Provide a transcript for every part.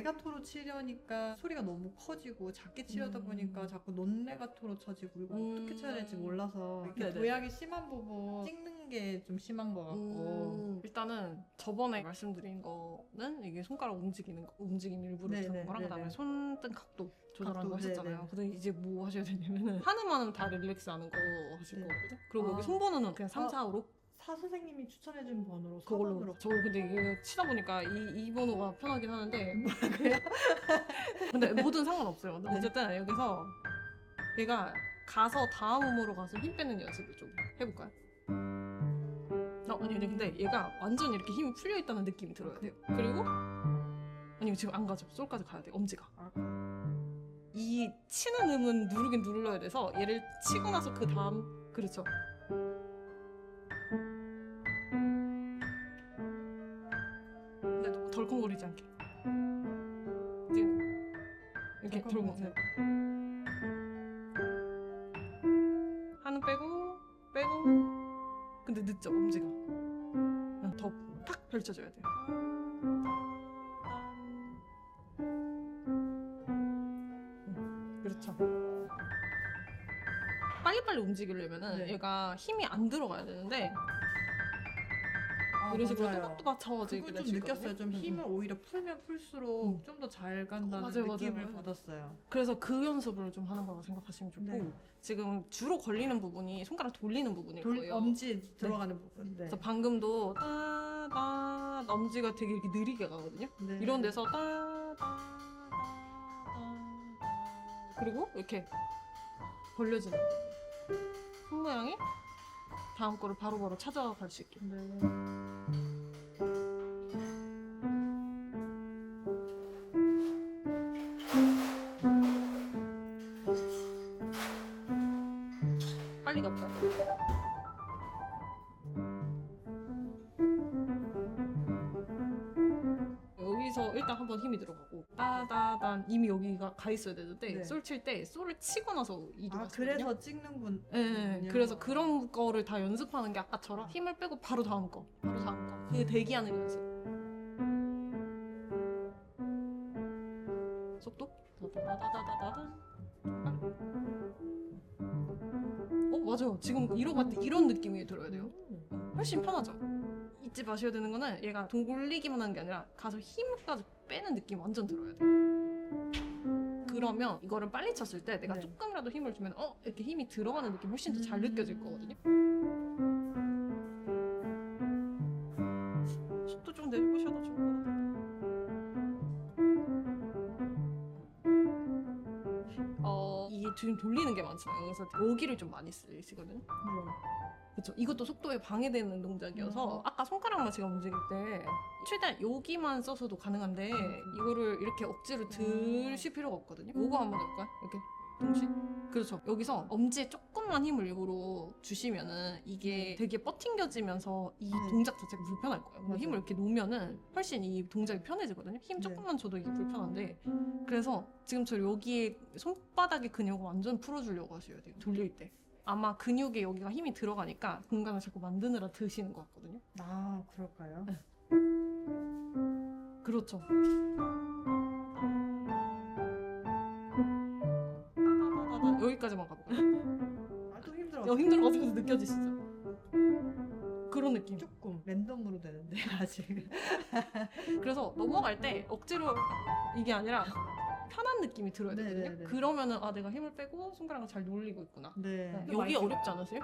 레가토로 치려니까 소리가 너무 커지고 작게 치려다 보니까 자꾸 논레가토로 쳐지고 이거 어떻게 쳐야 될지 몰라서 이렇게 네네. 도약이 심한 부분 찍는 게 좀 심한 것 같고 일단은 저번에 말씀드린 거는 이게 손가락 움직임 일부를 네네, 드는 거랑 네네. 그다음에 손등 각도 조절하는 거 각도, 하셨잖아요. 네네. 근데 이제 뭐 하셔야 되냐면은 하나만은 다 릴렉스 하는 거 하실 네. 거거든요. 그리고 아. 여기 손번호는 그냥 3, 아. 4, 5로 사 선생님이 추천해준 번호로 그걸로 4번으로 저 근데 이게 치다 보니까 이 번호가 편하긴 하는데 근데 뭐든 상관없어요. 근데 네. 어쨌든 여기서 얘가 가서 다음 음으로 가서 힘 빼는 연습을 좀 해볼까요? 아니 근데 얘가 완전 이렇게 힘이 풀려 있다는 느낌이 들어야 돼요. 그리고 아니 지금 안 가죠. 솔까지 가야 돼요. 엄지가. 이 치는 음은 누르긴 눌러야 돼서 얘를 치고 나서 그 다음 그렇죠. 근데 너무 덜컹거리지 않게. 지금 이렇게 덜컹거려. 하는 빼고 근데 늦죠 엄지가. 더 탁 펼쳐줘야 돼요. 그렇죠. 빨리빨리 움직이려면은 네. 얘가 힘이 안 들어가야 되는데 아, 이런 식으로 맞아요. 또박또박 쳐가지고 그거 이렇게 좀 되시거든요. 느꼈어요. 좀 힘을 오히려 풀면 풀수록 좀 더 잘 간다는 맞아요, 느낌을 맞아요. 받았어요. 그래서 그 연습을 좀 하는 거라고 생각하시면 좋고 네. 지금 주로 걸리는 부분이 손가락 돌리는 부분일 거예요. 엄지 들어가는 부분. 네. 그래서 방금도 따다 엄지가 되게 이렇게 느리게 가거든요. 네. 이런 데서 따다다다다 그리고 이렇게 벌려지는 손 모양이 다음 거를 바로바로 찾아갈 수 있게. 네. 빨리 갈까요? 여기서 일단 한번 힘이 들어가고 따다단 이미 여기가 가 있어야 되는데 네. 솔 칠 때 솔을 치고 나서 아, 이동하시거든요. 그래서 찍는 분. 네, 그래서 그런 거를 다 연습하는 게 아까처럼 힘을 빼고 바로 다음 거 그 대기하는 연습. 속도 다다다다다다단. 맞아요. 지금 이런 느낌이 들어야 돼요. 훨씬 편하죠. 잊지 마셔야 되는 거는 얘가 돌리기만 하는 게 아니라 가서 힘까지 빼는 느낌 완전 들어야 돼요. 그러면 이거를 빨리 쳤을 때 내가 네. 조금이라도 힘을 주면 이렇게 힘이 들어가는 느낌이 훨씬 더 잘 느껴질 거거든요. 속도 좀 내려보셔도 좋을 것 같아요. 이게 지금 돌리는 게 많잖아요. 그래서 여기를 좀 많이 쓰시거든요. 그렇죠. 이것도 속도에 방해되는 동작이어서 아까 손가락만 제가 움직일 때 최대한 여기만 써서도 가능한데 이거를 이렇게 억지로 드실 필요가 없거든요. 이거 한번 해볼까요? 이렇게 동시에. 그렇죠. 여기서 엄지에 조금만 힘을 일부러 주시면은 이게 되게 뻗팅겨지면서 이 동작 자체가 불편할 거예요. 근데 맞아요. 힘을 이렇게 놓으면은 훨씬 이 동작이 편해지거든요. 힘 조금만 줘도 이게 불편한데 그래서 지금처럼 여기에 손바닥의 근육을 완전 풀어주려고 하셔야 돼요. 돌릴 때. 아마 근육에 여기가 힘이 들어가니까 공간을 자꾸 만드느라 드시는 것 같거든요. 아, 그럴까요? 네. 그렇죠. 여기까지만 가볼까요? 아, 또 힘들어. 힘들어가지고 느껴지시죠? 그런 느낌. 조금 랜덤으로 되는데 아직. 그래서 넘어갈 때 억지로 이게 아니라 편한 느낌이 들어야 되거든요. 네네네. 그러면은 내가 힘을 빼고 손가락을 잘 놀리고 있구나. 네. 여기 어렵지 않으세요?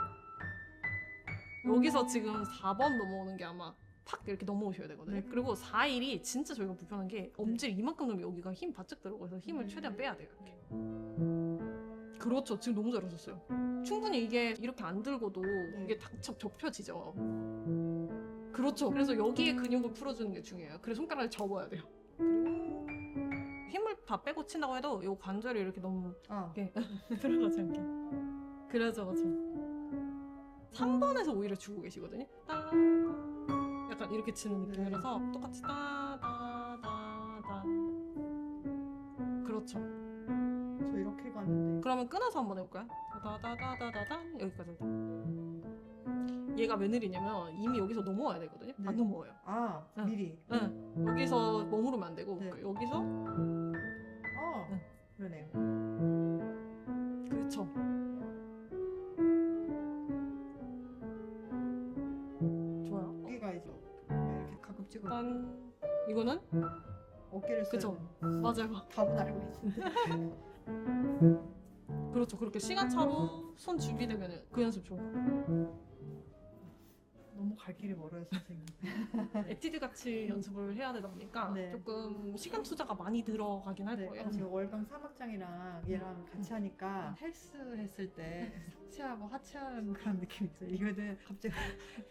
여기서 지금 4번 넘어오는 게 아마 팍 이렇게 넘어오셔야 되거든요. 네. 그리고 4일이 진짜 저희가 불편한 게 엄지를 이만큼 넣으면 여기가 힘 바짝 들어가서 힘을 최대한 빼야 돼요. 이렇게. 그렇죠. 지금 너무 잘하셨어요. 충분히 이게 이렇게 안 들고도 이게 딱 접혀지죠. 그렇죠. 그래서 여기에 근육을 풀어주는 게 중요해요. 그래서 손가락을 접어야 돼요. 그리고 힘을 다 빼고 친다고 해도 이 관절이 이렇게 너무 이렇게 들어가지 않게. 그래서 3번에서 오히려 주고 계시거든요. 따 약간 이렇게 치는 느낌이라서 똑같이 따다다다. 그렇죠. 저 이렇게 가는데. 그러면 끊어서 한번 해볼까요? 다다다다다단 여기까지. 얘가 왜 느리냐면 이미 여기서 넘어와야 되거든요. 네. 안 넘어와요. 아, 응. 미리. 응. 여기서 머무르면 안 되고 네. 여기서 이거는 어깨를 써야 그쵸. 되는. 맞아요. 답은 알고 있는데. 그렇죠. 그렇게 시간차로 손 준비되면 그 연습 좋은 거. 너무 갈 길이 멀어요, 선생님. 에티드 같이 연습을 해야 되다 보니까 네. 조금 시간 투자가 많이 들어가긴 할 네, 거예요. 지금 월강 3학장이랑 얘랑 같이 하니까 헬스 했을 때 상체하고 하체하는 그런 느낌이 있어요. 이거는 갑자기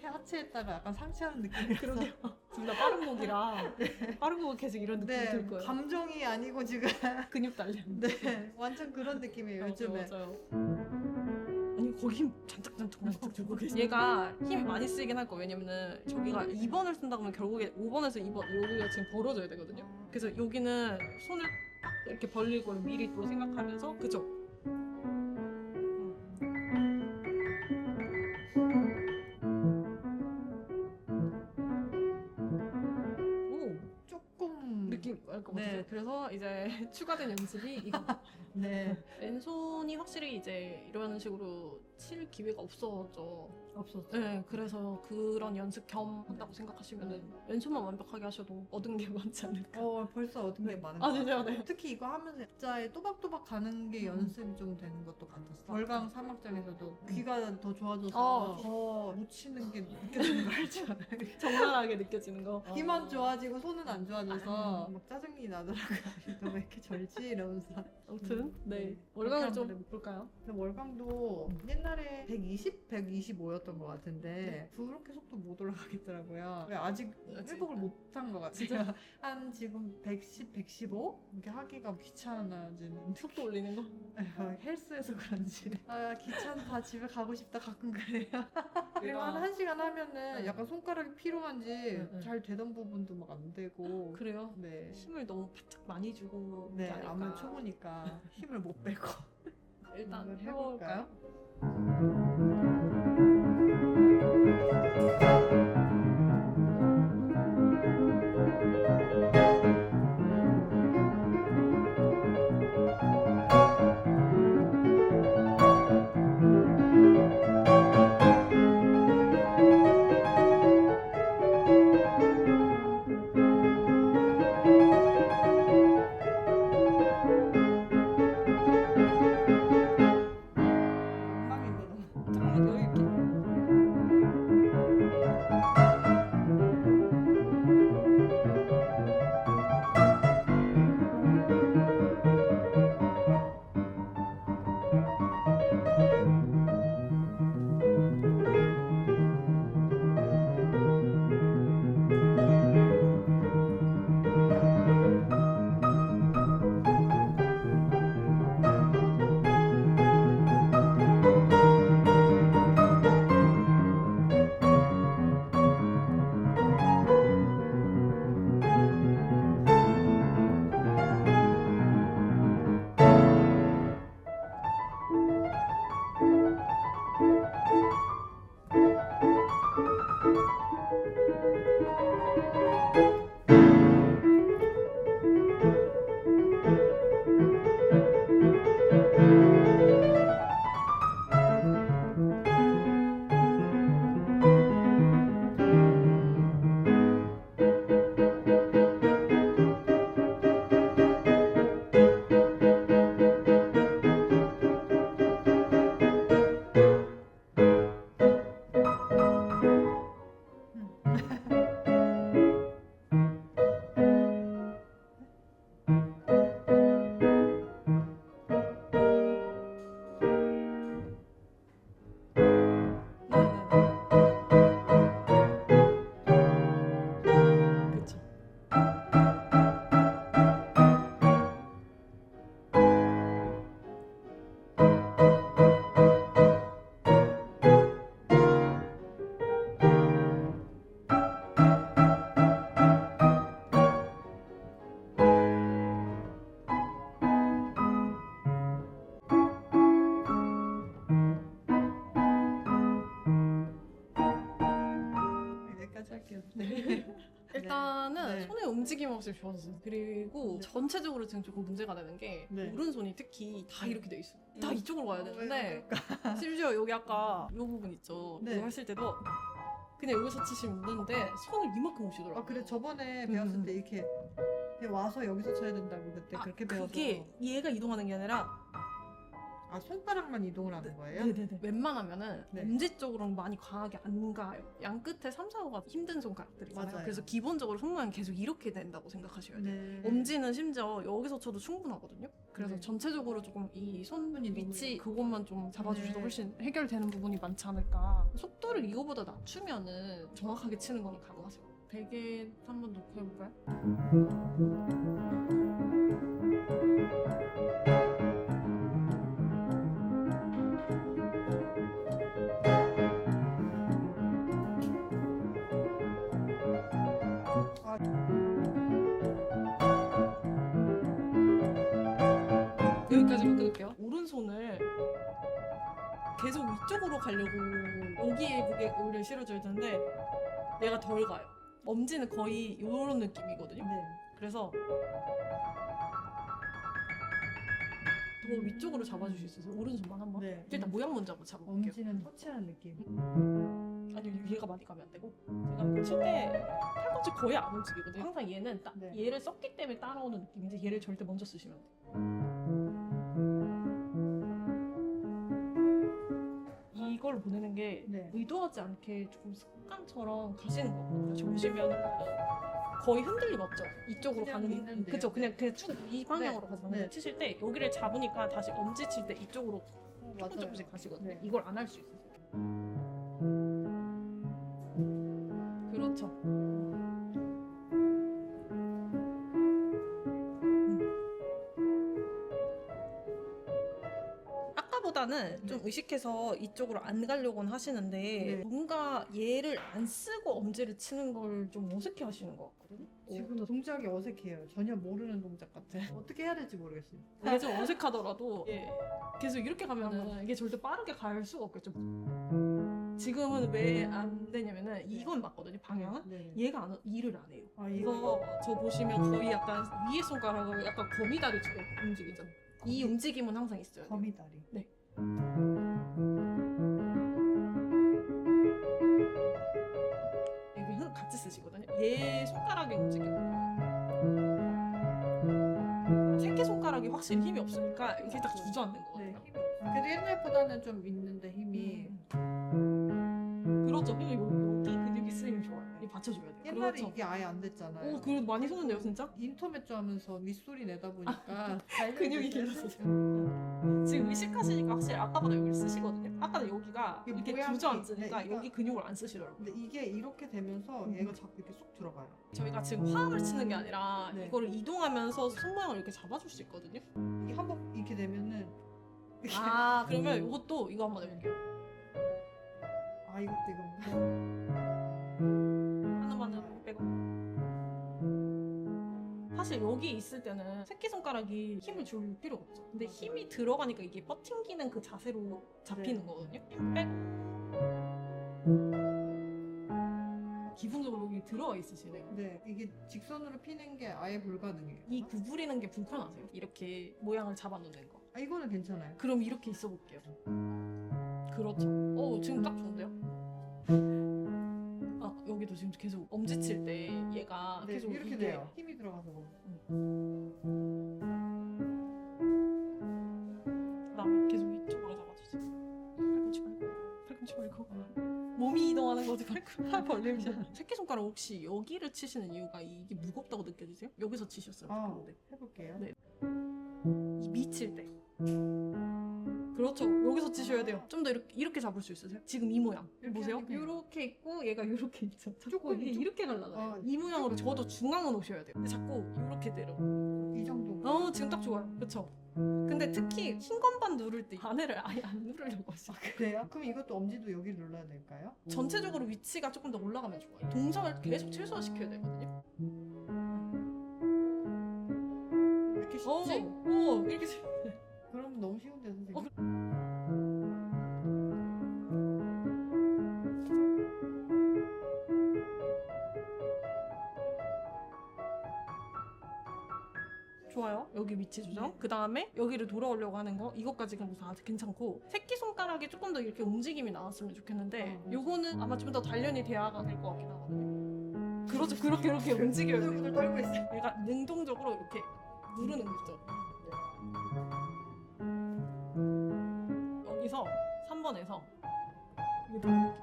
하체했다가 약간 상체하는 느낌이 그러게요. 둘 다 빠른 곡이라 빠른 곡은 계속 이런 느낌이 네, 들 거예요. 감정이 아니고 지금 근육 단련. 네, 완전 그런 느낌이에요, 요즘에. 맞아요. 아니 거기 힘 잔뜩 들고 계시. 얘가 힘 많이 쓰이긴 할 거. 왜냐면은 저기가 2번을 쓴다 그러면 결국에 5번에서 2번 여기가 지금 벌어져야 되거든요. 그래서 여기는 손을 딱 이렇게 벌릴 걸 미리 또 생각하면서 그죠? 오 조금 느낌 알것 네. 같아요. 그래서 이제 추가된 연습이 이거. 네, 왼손이 확실히 이제 이런 식으로 칠 기회가 없어져. 없었죠. 네, 그래서 그런 연습 겸 한다고 생각하시면은 왼손만 완벽하게 하셔도 얻은 게 많지 않을까. 벌써 얻은 게 많은 아 것 진짜요, 같아요. 네. 특히 이거 하면서 액자에 또박또박 가는 게 연습이 좀 되는 것도 같았어요. 월강 3학장에서도 귀가 더 좋아져서 더 못 치는 게 느껴지는 거 알죠? 적나라하게 느껴지는 거. 귀만 좋아지고 손은 안 좋아져서 막 짜증이 나더라고요. 너 왜 이렇게 절지? 이러면서. 아무튼 네, 네. 월강을 그렇게 좀 한번 볼까요? 근데 월강도 옛날에 120, 125였던 것 같은데 그렇게 속도 못 올라가겠더라고요. 아직 회복을 못한 것 같아요. 진짜? 한 지금 110, 115? 이렇게 하기가 귀찮아지는. 속도 올리는 거? 에휴, 헬스에서 그런지 귀찮다 집에 가고 싶다 가끔 그래요. 그리고 얘가- 한 1시간 하면은 네. 약간 손가락이 피로한지 네. 잘 되던 부분도 막 안 되고. 그래요? 네. 힘을 너무 바짝 많이 주고 네, 하니까. 아무래도 초보니까 힘을 못 빼고. 일단 한번 해볼까요? 엉망인데 너무. 잠깐만 여유 있게. 그쵸. 여기까지 할게요. 일단은 네. 손의 움직임 없이 좋았어요. 그리고 네. 전체적으로 지금 조금 문제가 되는 게 네. 오른손이 특히 다 이렇게 돼 있어요. 다 음. 이쪽으로 와야 왜 되는데 심지어 여기 아까 이 부분 있죠. 네. 이거 하실 때도 그냥 여기서 치시면 되는데 손을 이만큼 오시더라고요. 아 그래 저번에 음, 배웠을 때 이렇게 와서 여기서 쳐야 된다고 그때 그렇게 배워서. 그게 얘가 이동하는 게 아니라 아 손가락만 이동을 하는 거예요? 네네네. 웬만하면은 네. 엄지 쪽으로는 많이 과하게 안 가요. 양 끝에 3, 4, 5가 힘든 손가락들이잖아요. 맞아요. 그래서 기본적으로 손모양 계속 이렇게 된다고 생각하셔야 돼요. 네. 엄지는 심지어 여기서 쳐도 충분하거든요. 그래서 네. 전체적으로 조금 이 손 손이 위치 너무- 그것만 좀 잡아주셔도 네. 훨씬 해결되는 부분이 많지 않을까. 속도를 이거보다 낮추면은 정확하게 치는 건 가능하세요. 베개 한번 놓고 해볼까요? 아, 여기까지만 끊을게요. 오른손을 계속 위쪽으로 가려고 여기에 무게를 실어줘야 되는데 얘가 덜 가요. 엄지는 거의 이런 느낌이거든요. 네. 그래서 더 위쪽으로 잡아주실 수 있어요. 오른손만 한번. 네. 일단 모양 먼저 한번 잡아볼게요. 엄지는 터치하는 느낌. 아니 얘가 많이 가면 안 되고 제가 이거 칠 때 팔꿈치 거의 안 움직이거든요. 항상 얘는 네. 얘를 썼기 때문에 따라오는 느낌인데 얘를 절대 먼저 쓰시면 돼요. 이걸 보내는 게 네. 의도하지 않게 조금 습관처럼 가시는 거거든요. 저 보시면 거의 흔들림 없죠? 이쪽으로 그냥 가는 있는데요. 그쵸? 그냥 쭉 이 방향으로 네. 가잖아요. 네. 치실 때 여기를 잡으니까 다시 엄지 칠 때 이쪽으로 맞아요. 조금씩 가시거든요. 네. 이걸 안 할 수 있어요. 그렇죠. 아까보다는 좀 의식해서 이쪽으로 안 가려고는 하시는데 네. 뭔가 얘를 안 쓰고 엄지를 치는 걸 좀 어색해 하시는 것 같거든요. 지금 동작이 어색해요. 전혀 모르는 동작 같아. 어떻게 해야 될지 모르겠어요. 이게 좀 어색하더라도 계속 이렇게 가면은 이게 절대 빠르게 갈 수가 없겠죠. 지금은 왜 안 되냐면은 이건 맞거든요. 방향은. 네. 얘가 안, 일을 안 해요. 아 이거 저 보시면 거의 약간 위에 손가락을 약간 거미다리처럼 움직이잖아요. 이 움직임은 항상 있어요. 거미다리. 네. 여기 같이 쓰시거든요. 얘 손가락의 움직임. 새끼 손가락이 확실히 힘이 없으니까 이게 딱 주저앉는 거 네. 같아요. 힘이 없어. 그래도 옛날보다는 좀 있는데 힘이. 그렇죠. 여기 근육이 쓰이면 좋아요. 이 받쳐줘야 돼요. 옛날에 그렇죠. 이게 아예 안 됐잖아요. 그래도 많이 섰는데요, 진짜? 인터넷 하면서 윗소리 내다 보니까 근육이 길어졌어요. 지금 의식하시니까 확실히 아까보다 여기를 쓰시거든요. 아까는 여기가 이게 이렇게 모양이- 주저앉으니까 네, 여기 근육을 안 쓰시더라고요. 근데 이게 이렇게 되면서 얘가 자꾸 이렇게 쏙 들어가요. 저희가 지금 화음을 치는 게 아니라 네. 이거를 이동하면서 손 모양을 이렇게 잡아줄 수 있거든요. 이게 한번 이렇게 되면은 이게 그러면 이것도 이거 한번 해볼게요. 아 이것도 이거 하나만은 빼고. 사실 여기 있을 때는 새끼손가락이 힘을 줄 필요가 없죠. 근데 힘이 들어가니까 이게 버팅기는 그 자세로 잡히는 네. 거거든요. 힘 빼고. 기본적으로 여기 들어가 있으시네요. 네 이게 직선으로 피는 게 아예 불가능해요. 이 구부리는 게 불편하세요? 이렇게 모양을 잡아놓는 거. 아 이거는 괜찮아요. 그럼 이렇게 있어 볼게요. 그렇죠. 지금 딱 좋은데요? 여기도 지금 계속 엄지칠 때 얘가 네, 계속 이렇게 이게 돼요. 힘이 들어가서 뭐. 그다음에 계속 이쪽으로 잡아주세요. 팔꿈치 말고 팔꿈치 말고 몸이 이동하는 거지 팔 벌리면서. 새끼손가락 혹시 여기를 치시는 이유가 이게 무겁다고 느껴지세요? 여기서 치셨어요. 아 근데 해볼게요. 네. 이 미칠 때. 그렇죠. 여기서 치셔야 돼요. 좀 더 이렇게 잡을 수 있으세요? 지금 이 모양. 이렇게 보세요. 하니까. 이렇게 있고 얘가 이렇게 있죠. 자꾸 조금 이게 이렇게 가려가요. 아, 이 모양으로 저도 중앙은 오셔야 돼요. 근데 자꾸 이렇게 내려. 이 정도. 지금 딱 좋아요. 그렇죠. 근데 특히 흰 건반 누를 때 바늘을 아예 안 누르려고 하시죠. 그래요? 그럼 이것도 엄지도 여기 눌러야 될까요? 전체적으로 위치가 조금 더 올라가면 좋아요. 동작을 계속 최소화시켜야 되거든요. 이렇게 쉽지? 이렇게 그럼 너무 쉬운데 선생님. 좋아요. 여기 위치 조정. 그 다음에 여기를 돌아오려고 하는 거 이것까지 근데 다 괜찮고 새끼손가락이 조금 더 이렇게 움직임이 나왔으면 좋겠는데 요거는 아마 좀 더 단련이 돼야가 될 것 같긴 하거든요. 그렇죠. 그렇게 움직여요. 이걸 떨고 있어요. 얘가 능동적으로 이렇게 누르는 거 있죠. 여기서 3번에서 이게 누르는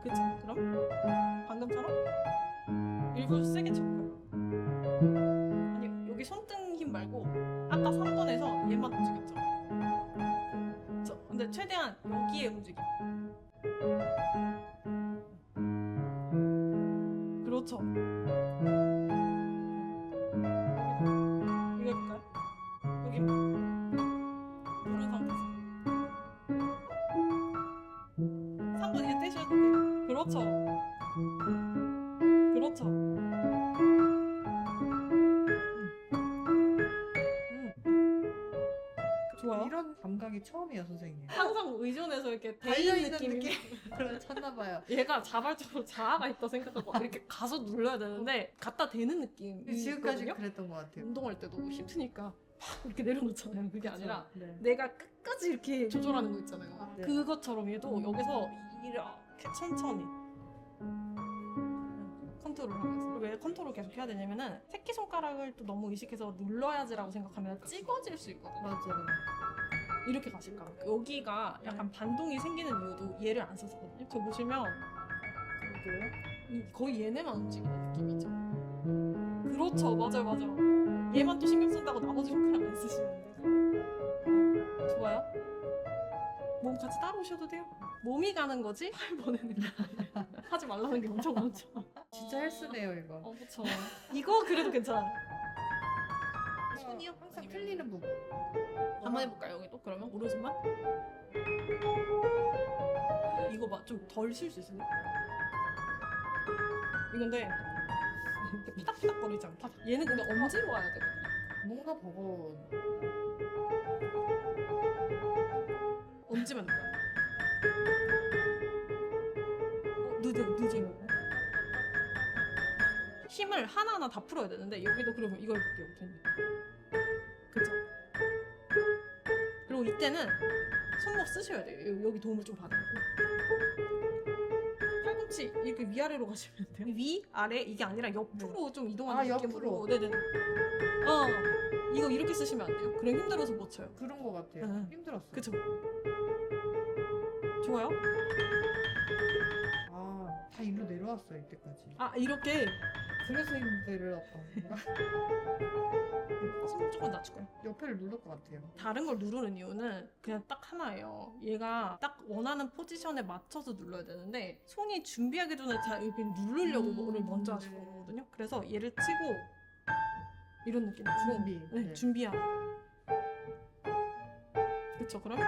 그쵸? 그럼 방금처럼 일부러 세게 쳐볼까요? 아니 여기 손등 힘 말고 아까 3번에서 얘만 움직였죠? 그쵸? 근데 최대한 여기에 움직임. 그렇죠. 여기다. 이거 해볼까요? 여기 누른 상태에서 3번 이제 떼셔도 돼요. 그렇죠. 그렇죠. 좋아요. 이런 감각이 처음이에요, 선생님. 항상 의존해서 이렇게 대인 달려있는 느낌이 느낌. 그걸 찾나봐요. 얘가 자발적으로 자아가 있다 생각하고 이렇게 가서 눌러야 되는데 갖다 대는 느낌. 지금까지 그랬던 것 같아요. 운동할 때도 힘드니까 막 이렇게 내려놓잖아요. 그게 아니라 네. 내가 끝까지 이렇게 조절하는 거 있잖아요. 네. 그것처럼 얘도 여기서 이렇게 천천히 컨트롤하면서. 왜 컨트롤 계속 해야 되냐면은 새끼손가락을 또 너무 의식해서 눌러야지라고 생각하면 찍어질 수 있거든요. 맞아요. 이렇게 가실까 봐. 여기가 약간 반동이 생기는 이유도 얘를 안 써서거든요. 저 보시면 거의 얘네만 움직이는 느낌이죠. 그렇죠. 맞아요. 얘만 또 신경 쓴다고 나머지 손가락 안 쓰시는데. 좋아요. 몸 같이 따라오셔도 돼요. 몸이 가는 거지 8번에는 하지 말라는 게 엄청 많죠. 진짜 헬스네요, 이거. 그쵸. 이거 그래도 괜찮아요. 손이요? 항상 틀리는 부분. 한번 해볼까요? 여기 또 그러면 오른손만. 이거 봐, 좀 덜 쉴 수 있어요. 이건데 이렇게 피닥피닥거리지 않게. 얘는 근데 엄지로 와야 되거든요. 뭔가 버거운. 엄지만 눌러. 늦어. 힘을 하나하나 다 풀어야 되는데 여기도 그러면 이거 해볼게요. 그쵸? 그리고 이때는 손목 쓰셔야 돼요. 여기 도움을 좀 받아요. 팔꿈치 이렇게 위아래로 가시면 돼요. 위, 아래 이게 아니라 옆으로 좀 이동하는 느낌으로. 옆으로. 네네네. 이거 이렇게 쓰시면 안 돼요. 그럼 힘들어서 못 쳐요. 그런 것 같아요. 응. 힘들었어요. 그쵸? 좋아요? 다 일로 내려왔어요, 이때까지. 이렇게 그래서 힘들었던 건가? 손목 조금 낮출까요? 옆에를 누를 것 같아요. 다른 걸 누르는 이유는 그냥 딱 하나예요. 얘가 딱 원하는 포지션에 맞춰서 눌러야 되는데 손이 준비하기 전에 다 이렇게 누르려고 뭐를 먼저 하시는 거거든요. 그래서 얘를 치고 이런 느낌이고 준비. 네, 네. 준비하는. 그쵸? 그럼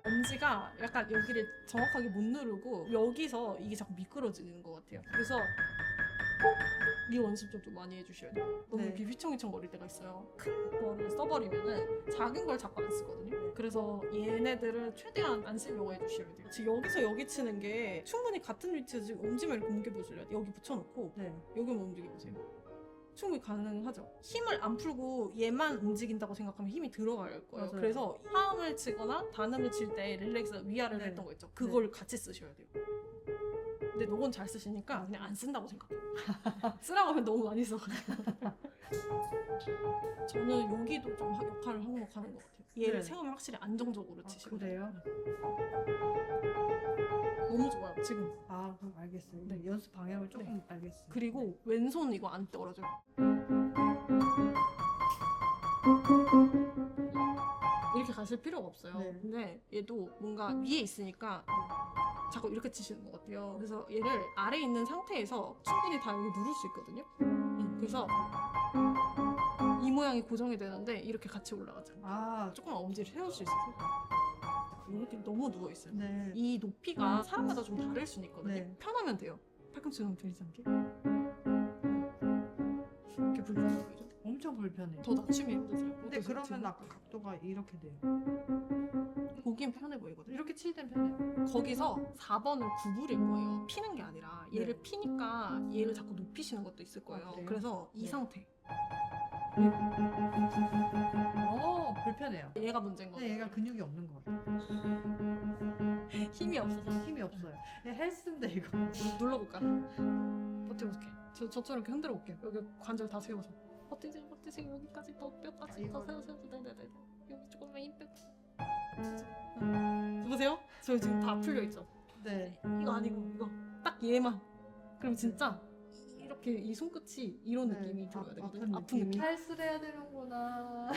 엄지가 약간 여기를 정확하게 못 누르고 여기서 이게 자꾸 미끄러지는 것 같아요. 그래서 이 연습 좀 많이 해주셔야 돼요. 너무 네. 이렇게 휘청휘청 거릴 때가 있어요. 큰 거를 써버리면은 작은 걸 자꾸 안 쓰거든요. 그래서 얘네들을 최대한 안 쓰려고 해주셔야 돼요. 지금 여기서 여기 치는 게 충분히 같은 위치에서 지금 엄지만 이렇게 옮겨보실래요? 여기 붙여놓고 네. 여기만 움직여보세요. 충분히 가능하죠. 힘을 안 풀고 얘만 움직인다고 생각하면 힘이 들어갈 거예요. 맞아요. 그래서 하음을 치거나 단음을 칠 때 릴렉스 위아래를 네. 했던 거 있죠. 그걸 같이 쓰셔야 돼요. 근데 너건 잘 쓰시니까 그냥 안 쓴다고 생각해요. 쓰라고 하면 너무 많이 써가지고. 저는 여기도 좀 역할을 한몫하는 것 같아요. 얘를 네. 세우면 확실히 안정적으로 치시고. 그래요? 너무 좋아요, 지금. 그럼 알겠어요. 네. 연습 방향을 조금 알겠어요. 그리고 왼손 이거 안 떨어져요. 이렇게 가실 필요가 없어요. 네. 근데 얘도 뭔가 위에 있으니까 자꾸 이렇게 치시는 것 같아요. 그래서 얘를 아래에 있는 상태에서 충분히 다 여기 누를 수 있거든요. 그래서 이 모양이 고정이 되는데 이렇게 같이 올라가죠. 조금 엄지를 세울 수 있어요. 이렇게 너무 누워있어요. 네. 이 높이가 사람마다 좀 다를 수는 있거든요. 네. 편하면 돼요. 팔꿈치 너무 들이지 않게. 이렇게 불러서 보이죠? 엄청 불편해요. 더 낮추면 힘드세요? 근데 어떠세요, 그러면 지금? 아까 각도가 이렇게 돼요. 보기엔 편해 보이거든요. 이렇게 칠 땐 편해요. 거기서 4번을 구부릴 거예요. 피는 게 아니라 얘를 네. 피니까 얘를 자꾸 높이시는 것도 있을 거예요. 그래요? 그래서 이 네. 상태. 불편해요. 얘가 문제인 거예요. 근데 얘가 근육이 없는 것 같아요. 힘이 없어서 힘이 없어요. 얘 헬스인데 이거. 눌러볼까? 버텨볼게. 저처럼 이렇게 흔들어 볼게요. 여기 관절 다 세워서. 버티세요, 버티세요. 여기까지 더 뼈까지 더 세워서. 네네네. 여기 조금만 힘 빼고. 보세요? 저 지금 다 풀려 있죠? 네. 이거 아니고 이거 딱 얘만. 그럼 진짜 이렇게 이 손끝이 이런 네. 느낌이 들어야 아픈 되거든요. 아픈 느낌. 헬스를 해야 되는구나.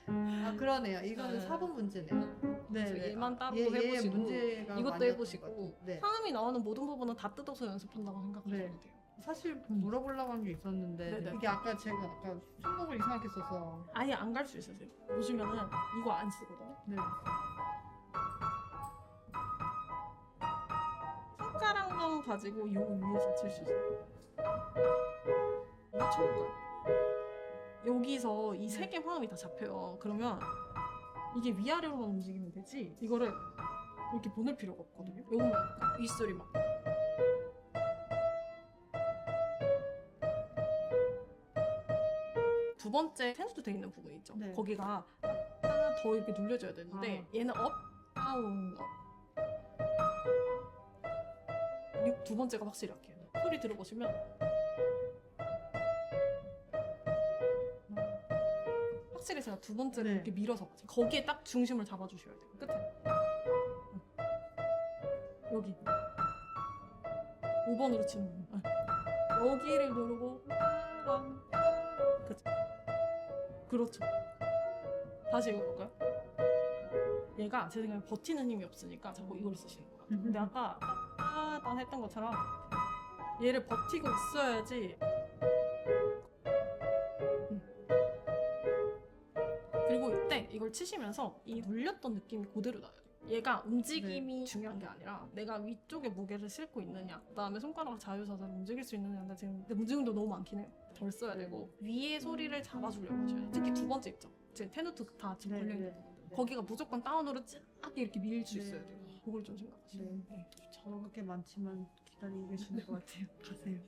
아 그러네요. 이거는 네. 4번 문제네요. 그래서 네. 얘만 따로 얘 해보시고 문제가 이것도 많이 해보시고 왔던 것 같아요. 네. 상음이 나오는 모든 부분은 다 뜯어서 연습한다고 생각하시면 네. 돼요. 사실 물어보려고 한 게 있었는데 네네. 이게 아까 제가 아까 손목을 이상하게 써서 아예 안 갈 수 있으세요. 보시면은 이거 안 쓰거든요. 네. 손가락만 가지고 요 위에서 칠 수 있어요. 맞춰볼까요? 여기서 이 세 개 화음이 다 잡혀요. 그러면 이게 위아래로만 움직이면 되지 이거를 이렇게 보낼 필요가 없거든요. 요것만 윗소리만. 두 번째 텐스도 돼 있는 부분 있죠. 네. 거기가 하나 더 이렇게 눌려줘야 되는데 얘는 업, 다운, 업. 그리고 두 번째가 확실히 약해요. 소리 들어보시면 확실히 제가 두 번째를 네. 이렇게 밀어서 가죠. 거기에 딱 중심을 잡아주셔야 돼요. 끝에. 여기 5번으로 치는 거. 여기를 누르고 그쵸. 그렇죠. 다시 읽어볼까요? 얘가 제 생각에 버티는 힘이 없으니까 자꾸 이걸 쓰시는 거예요. 근데 아까 딱 했던 것처럼 얘를 버티고 있어야지. 그리고 이때 이걸 치시면서 이 눌렸던 느낌이 그대로 나야 돼요. 얘가 움직임이 중요한 게 아니라 내가 위쪽에 무게를 싣고 있느냐, 그다음에 손가락 자유자재로 움직일 수 있느냐인데 지금 내 움직임도 너무 많긴 해요. 덜 써야 되고 위에 소리를 잡아주려고 하셔야 돼요. 특히 두 번째 있죠. 지금 테누트 다 지금 네, 걸려있는 네, 부분들. 네. 거기가 무조건 다운으로 쫙 이렇게 밀 수 네. 있어야 돼요. 그걸 좀 생각하시면 네. 좋죠. 먹을 게 많지만 기다리고 계시는 것 같아요. 가세요.